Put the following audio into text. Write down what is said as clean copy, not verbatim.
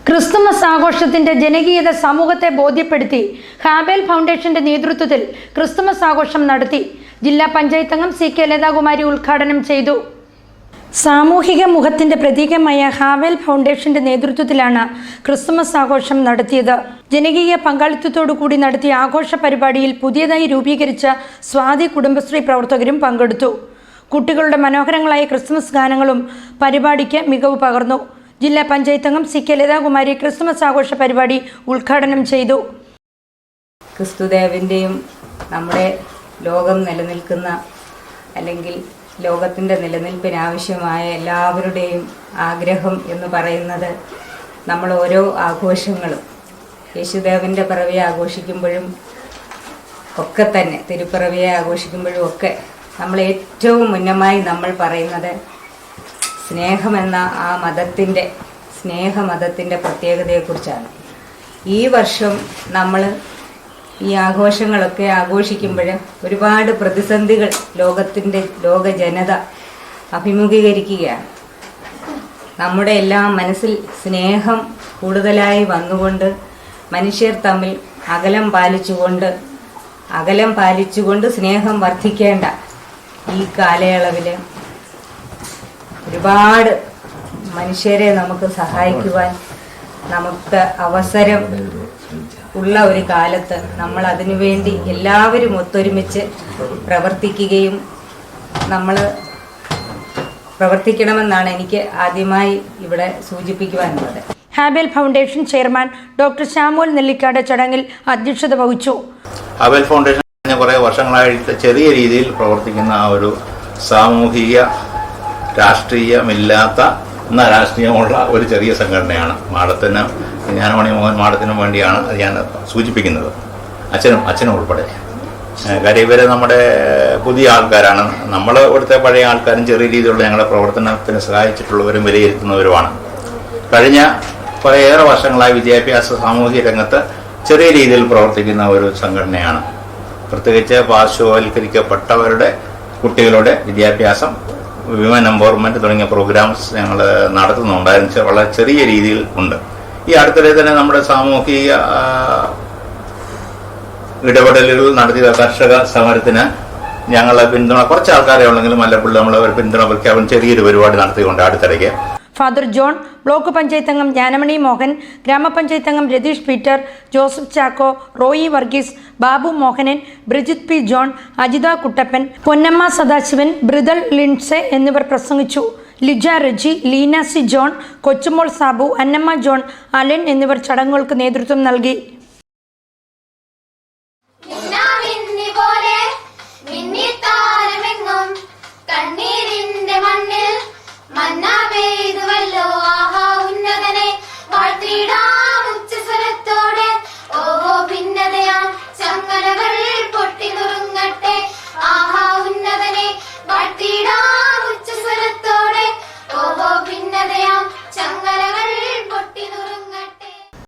Christmas ആഘോഷത്തിന്റെ ജനകീയത സമൂഹത്തെ ബോധ്യപ്പെടുത്തി ഹാബേൽ ഫൗണ്ടേഷന്റെ നേതൃത്വത്തിൽ ക്രിസ്തുമസ് ആഘോഷം നടത്തി. ജില്ലാ പഞ്ചായത്ത് അംഗം CK ലതാകുമാരി ഉദ്ഘാടനം ചെയ്തു. സാമൂഹിക മുഖത്തിന്റെ പ്രതീകമായ ഹാബേൽ ഫൗണ്ടേഷന്റെ നേതൃത്വത്തിലാണ് ക്രിസ്തുമസ് ആഘോഷം നടത്തിയത്. ജനകീയ പങ്കാളിത്തത്തോടുകൂടി നടത്തിയ ആഘോഷ പരിപാടിയിൽ പുതിയതായി രൂപീകരിച്ച സ്വാതി കുടുംബശ്രീ പ്രവർത്തകരും പങ്കെടുത്തു. കുട്ടികളുടെ മനോഹരങ്ങളായ ക്രിസ്തുമസ് ഗാനങ്ങളും പരിപാടിക്ക് മികവ് പകർന്നു. ജില്ലാ പഞ്ചായത്ത് അംഗം CK ലതാകുമാരി ക്രിസ്തുമസ് ആഘോഷ പരിപാടി ഉദ്ഘാടനം ചെയ്തു. ക്രിസ്തുദേവൻ്റെയും നമ്മുടെ ലോകം നിലനിൽക്കുന്ന അല്ലെങ്കിൽ ലോകത്തിൻ്റെ നിലനിൽപ്പിനാവശ്യമായ എല്ലാവരുടെയും ആഗ്രഹം എന്ന് പറയുന്നത് നമ്മൾ ഓരോ ആഘോഷങ്ങളും യേശുദേവൻ്റെ പിറവിയെ ആഘോഷിക്കുമ്പോഴും ഒക്കെ തന്നെ തിരുപ്പിറവിയെ ആഘോഷിക്കുമ്പോഴും ഒക്കെ നമ്മൾ ഏറ്റവും മുന്നമായി നമ്മൾ പറയുന്നത് സ്നേഹമെന്ന ആ സ്നേഹമതത്തിൻ്റെ പ്രത്യേകതയെക്കുറിച്ചാണ്. ഈ വർഷം നമ്മൾ ഈ ആഘോഷങ്ങളൊക്കെ ആഘോഷിക്കുമ്പോൾ ഒരുപാട് പ്രതിസന്ധികൾ ലോക ജനത അഭിമുഖീകരിക്കുകയാണ്. നമ്മുടെ എല്ലാം മനസ്സിൽ സ്നേഹം കൂടുതലായി വന്നുകൊണ്ട് മനുഷ്യർ തമ്മിൽ അകലം പാലിച്ചുകൊണ്ട് സ്നേഹം വർദ്ധിക്കേണ്ട ഈ കാലയളവിൽ ഒരുപാട് മനുഷ്യരെ നമുക്ക് സഹായിക്കുവാൻ നമുക്ക് അവസരം ഉള്ള ഒരു കാലത്ത് നമ്മൾ അതിനുവേണ്ടി എല്ലാവരും ഒത്തൊരുമിച്ച് പ്രവർത്തിക്കുകയും നമ്മൾ പ്രവർത്തിക്കണമെന്നാണ് എനിക്ക് ആദ്യമായി ഇവിടെ സൂചിപ്പിക്കുവാനുള്ളത്. ഹാബേൽ ഫൗണ്ടേഷൻ ചെയർമാൻ ഡോക്ടർ ശാമുൽ നെല്ലിക്കാട് ചടങ്ങിൽ അധ്യക്ഷത വഹിച്ചു. ഹാബേൽ ഫൗണ്ടേഷൻ കുറേ വർഷങ്ങളായിട്ട് ചെറിയ രീതിയിൽ പ്രവർത്തിക്കുന്ന ആ ഒരു സാമൂഹിക രാഷ്ട്രീയമില്ലാത്ത എന്നാൽ രാഷ്ട്രീയമുള്ള ഒരു ചെറിയ സംഘടനയാണ്. ജ്ഞാനമണി മോഹൻ മാഡത്തിനും വേണ്ടിയാണ് അത് ഞാൻ സൂചിപ്പിക്കുന്നത്. അച്ഛനും ഉൾപ്പെടെ. കാര്യം ഇവർ നമ്മുടെ പുതിയ ആൾക്കാരാണ്. നമ്മൾ ഇവിടുത്തെ പഴയ ആൾക്കാരും ചെറിയ രീതിയിലുള്ള ഞങ്ങളുടെ പ്രവർത്തനത്തിന് സഹായിച്ചിട്ടുള്ളവരും വിലയിരുത്തുന്നവരുമാണ്. കഴിഞ്ഞ കുറേയേറെ വർഷങ്ങളായി വിദ്യാഭ്യാസ സാമൂഹിക രംഗത്ത് ചെറിയ രീതിയിൽ പ്രവർത്തിക്കുന്ന ഒരു സംഘടനയാണ്. പ്രത്യേകിച്ച് പാർശ്വവൽക്കരിക്കപ്പെട്ടവരുടെ കുട്ടികളുടെ വിദ്യാഭ്യാസം, വിമൻ എംപവർമെൻറ്റ് തുടങ്ങിയ പ്രോഗ്രാംസ് ഞങ്ങൾ നടത്തുന്നുണ്ടായിരുന്നു. വളരെ ചെറിയ രീതിയിൽ ഉണ്ട്. ഈ അടുത്തിടെ തന്നെ നമ്മുടെ സാമൂഹിക ഇടപെടലുകൾ നടത്തിയ കർഷക സമരത്തിന് ഞങ്ങൾ പിന്തുണ കുറച്ച് ആൾക്കാരെ ഉള്ളെങ്കിലും മല്ലപ്പള്ളി നമ്മൾ ഒരു പിന്തുണ പ്രഖ്യാപനം ചെറിയൊരു പരിപാടി നടത്തിക്കൊണ്ട് അടുത്തിടയ്ക്ക് ഫാദർ ജോൺ, ബ്ലോക്ക് പഞ്ചായത്ത് അംഗം ജ്ഞാനമണി മോഹൻ, ഗ്രാമപഞ്ചായത്ത് അംഗം Ratheesh Peter, Joseph Chacko, Roy Varghese, Babu Mohanan, Brijith P. John, Ajitha Kuttappan, Ponnamma Sadasivan, Brithal Lincy എന്നിവർ പ്രസംഗിച്ചു. Lija Reji, Leena C. John, Kochumol Sabu, Annamma John, Alan എന്നിവർ ചടങ്ങുകൾക്ക് നേതൃത്വം നൽകി.